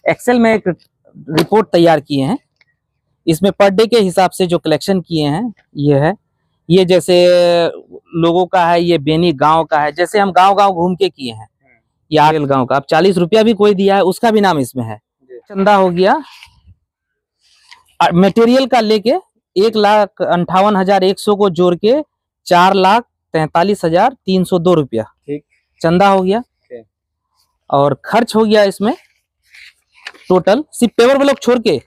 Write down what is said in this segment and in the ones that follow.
Excel में एक report तैयार किए हैं। इसमें पर डे के हिसाब से जो कलेक्शन किए हैं ये है। ये जैसे लोगों का है, ये बेनी गांव का है, जैसे हम गांव गांव घूम के किए हैं। ये आगल गांव का, अब 40 रुपया भी कोई दिया है उसका भी नाम इसमें है। चंदा हो गया मटेरियल का लेके 1,58,100 को जोड़ के 4,43,302 रुपया चंदा हो गया। और खर्च हो गया इसमें टोटल सिर्फ पेपर ब्लॉक छोड़ के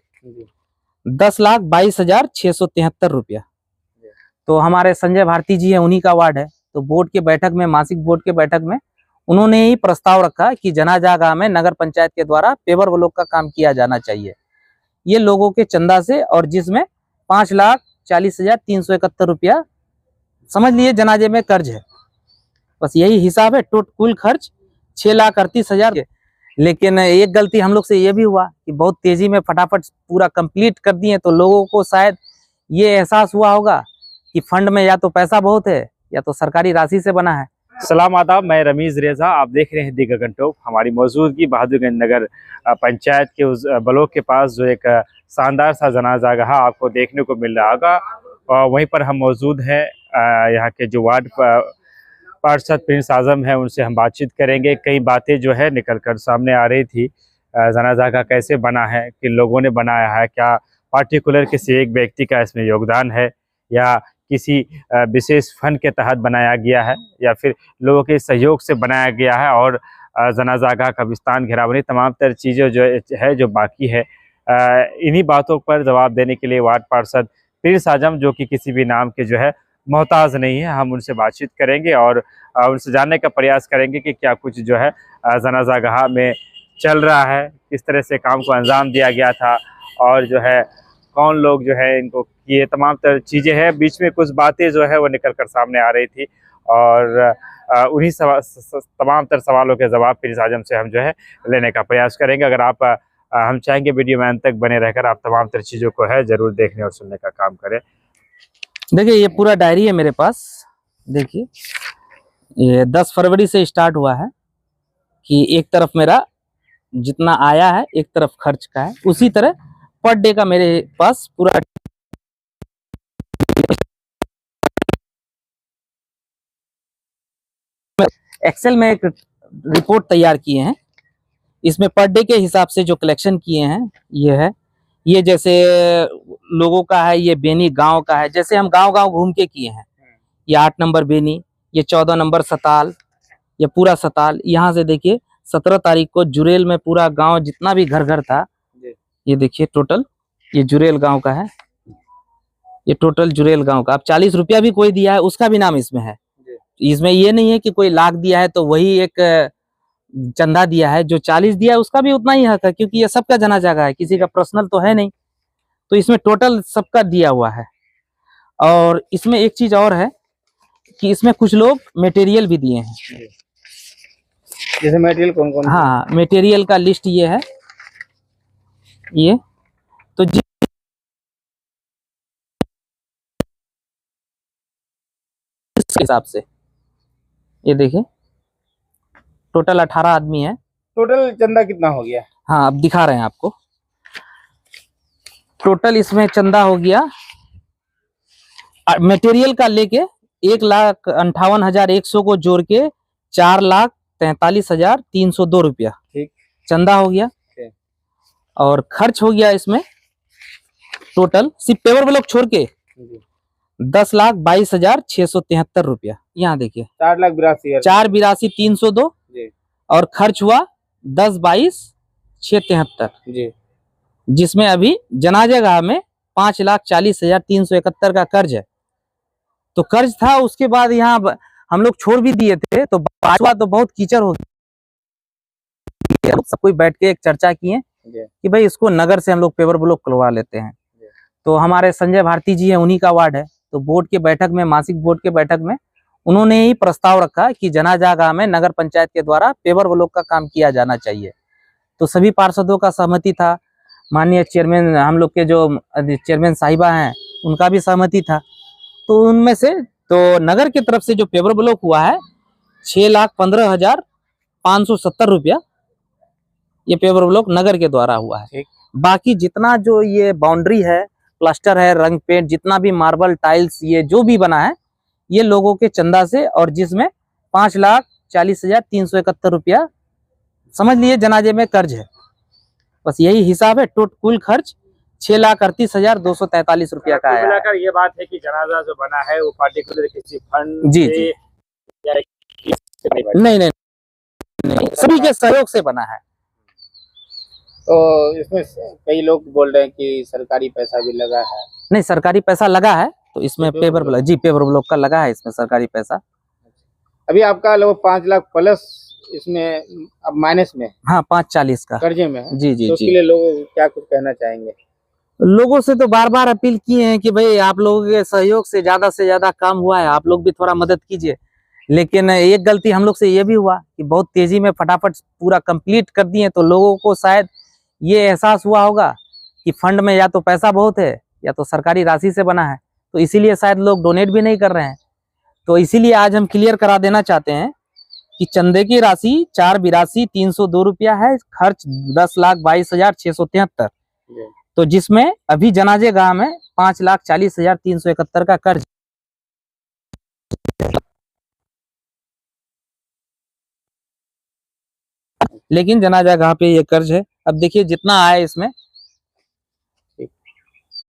10,22,673 रुपया। तो हमारे संजय भारती जी है, उन्हीं का वार्ड है। तो बोर्ड के बैठक में, मासिक बोर्ड के बैठक में उन्होंने ही प्रस्ताव रखा कि जनाजा गांव में नगर पंचायत के द्वारा पेपर ब्लॉक का काम किया जाना चाहिए, ये लोगों के चंदा से, और जिसमें 5,40,371 रुपया समझ लिए जनाजे में कर्ज है। बस यही हिसाब है। कुल खर्च 6,38,000। लेकिन एक गलती हम लोग से ये भी हुआ कि बहुत तेजी में फटाफट पूरा कंप्लीट कर दिए, तो लोगों को शायद ये एहसास हुआ होगा कि फंड में या तो पैसा बहुत है या तो सरकारी राशि से बना है। सलाम आदाब, मैं रमीज रेजा, आप देख रहे हैं दी गगन टॉप। हमारी मौजूदगी बहादुरगंज नगर पंचायत के उस ब्लॉक के पास जो एक शानदार सा जनाजा गाह आपको देखने को मिल रहा होगा, और वहीं पर हम मौजूद हैं। यहाँ के जो वार्ड पार्षद प्रिंस आजम है, उनसे हम बातचीत करेंगे। कई बातें जो है निकल कर सामने आ रही थी। जनाजा गाह कैसे बना है, किन लोगों ने बनाया है, क्या पार्टिकुलर किसी एक व्यक्ति का इसमें योगदान है, या किसी विशेष फंड के तहत बनाया गया है, या फिर लोगों के सहयोग से बनाया गया है, और जनाजा गाह कब्रिस्तान घेरावनी तमाम तरह चीज़ें जो है जो बाकी है। इन्हीं बातों पर जवाब देने के लिए वार्ड पार्षद प्रिंस आजम, जो कि किसी भी नाम के जो है मोहताज नहीं है, हम उनसे बातचीत करेंगे और उनसे जानने का प्रयास करेंगे कि क्या कुछ जो है जनाजा गाह में चल रहा है, किस तरह से काम को अंजाम दिया गया था, और जो है कौन लोग जो है इनको, ये तमाम तरह चीज़ें हैं। बीच में कुछ बातें जो है वो निकल कर सामने आ रही थी, और उन्हीं तमाम तरह सवालों के जवाब प्रिंस आजम से हम जो है लेने का प्रयास करेंगे। अगर आप हम चाहेंगे वीडियो में अंत तक बने रहकर आप तमाम तरह चीज़ों को है जरूर देखने और सुनने का काम करें। देखिए ये पूरा डायरी है मेरे पास। देखिए ये 10 फरवरी से स्टार्ट हुआ है कि एक तरफ मेरा जितना आया है, एक तरफ खर्च का है। उसी तरह पर डे का मेरे पास पूरा एक्सेल में एक रिपोर्ट तैयार किए हैं। इसमें पर डे के हिसाब से जो कलेक्शन किए हैं ये है। ये जैसे लोगों का है, ये बेनी गांव का है, जैसे हम गांव गांव घूम के किए हैं। ये 8 नंबर बेनी, ये 14 नंबर सताल, ये पूरा सताल। यहाँ से देखिए 17 तारीख को जुरेल में पूरा गांव जितना भी घर घर था, ये देखिए टोटल, ये जुरेल गांव का है। ये टोटल जुरेल गांव का, अब 40 रुपया भी कोई दिया है उसका भी नाम इसमें है। इसमें ये नहीं है कि कोई लाख दिया है तो वही एक चंदा दिया है। जो 40 दिया है उसका भी उतना ही हक है, क्योंकि ये सबका जनाजा है, किसी का पर्सनल तो है नहीं। तो इसमें टोटल सबका दिया हुआ है। और इसमें एक चीज और है कि इसमें कुछ लोग मटेरियल भी दिए हैं। जैसे मटेरियल कौन कौन? हाँ, मटेरियल का लिस्ट ये है। ये तो जिस हिसाब से ये देखिए टोटल 18 आदमी है। टोटल चंदा कितना हो गया? हाँ, अब दिखा रहे हैं आपको। टोटल इसमें चंदा हो गया मटेरियल का लेके 1,58,100 को जोड़ के 4,43,302 रुपया चंदा हो गया। और खर्च हो गया इसमें टोटल सिर्फ पेपर ब्लॉक छोड़ के 10,22,673 रुपया। यहाँ देखिए 4,82,302, और खर्च हुआ 10,22,673, जिसमें अभी जनाजा गाह में 5,40,371 का कर्ज है। तो कर्ज था, उसके बाद यहाँ हम लोग छोड़ भी दिए थे। तो बात तो बहुत कीचड़ हो गई। सब कोई बैठ के एक चर्चा किए कि भाई इसको नगर से हम लोग पेपर ब्लॉक करवा लेते हैं। तो हमारे संजय भारती जी है, उन्हीं का वार्ड है। तो बोर्ड के बैठक में, मासिक बोर्ड के बैठक में उन्होंने ही प्रस्ताव रखा कि जनाजा गाह में नगर पंचायत के द्वारा पेपर ब्लॉक का काम किया जाना चाहिए। तो सभी पार्षदों का सहमति था। माननीय चेयरमैन, हम लोग के जो चेयरमैन साहिबा हैं, उनका भी सहमति था। तो उनमें से तो नगर की तरफ से जो पेपर ब्लॉक हुआ है 6,15,570 रुपया ये पेवर ब्लॉक नगर के द्वारा हुआ है। ठीक। बाकी जितना जो ये बाउंड्री है, प्लास्टर है, रंग पेंट, जितना भी मार्बल टाइल्स ये जो भी बना है, ये लोगों के चंदा से, और जिसमें 5,40,371 रुपया समझ लिए जनाजे में कर्ज है। बस यही हिसाब है। कुल खर्च 6,38,243 रुपया का कुल है। मिलाकर ये बात है कि जनाजा जो बना है वो पार्टिकुलर किसी फंड जी, से जी। या किसी से नहीं नहीं, नहीं, नहीं, सभी के सहयोग से बना है। तो इसमें कई लोग बोल रहे हैं कि सरकारी पैसा भी लगा है। नहीं, सरकारी पैसा लगा है, तो इसमें पेवर पेपर ब्लॉक, जी पेपर ब्लॉक का लगा है, इसमें सरकारी पैसा। अभी आपका लगभग 5 लाख प्लस इसमें अब माइनस में, हाँ, 5,40 का कर्जे में है। जी, जी, तो उसके जी। लिए लोगों को क्या कुछ कहना चाहेंगे? लोगों से तो बार बार अपील किए हैं कि भाई आप लोगों के सहयोग से ज्यादा काम हुआ है, आप लोग भी थोड़ा मदद कीजिए। लेकिन एक गलती हम लोग से ये भी हुआ कि बहुत तेजी में फटाफट पूरा कंप्लीट कर दिए, तो लोगों को शायद ये एहसास हुआ होगा कि फंड में या तो पैसा बहुत है या तो सरकारी राशि से बना है, तो इसीलिए शायद लोग डोनेट भी नहीं कर रहे हैं। तो इसीलिए आज हम क्लियर करा देना चाहते हैं कि चंदे की राशि 4,82,302 रुपया है, खर्च 10,22,673, तो जिसमें अभी जनाजे गाह में 5,40,371 का कर्ज। लेकिन जनाजा गाह पे ये कर्ज है। अब देखिए जितना आए इसमें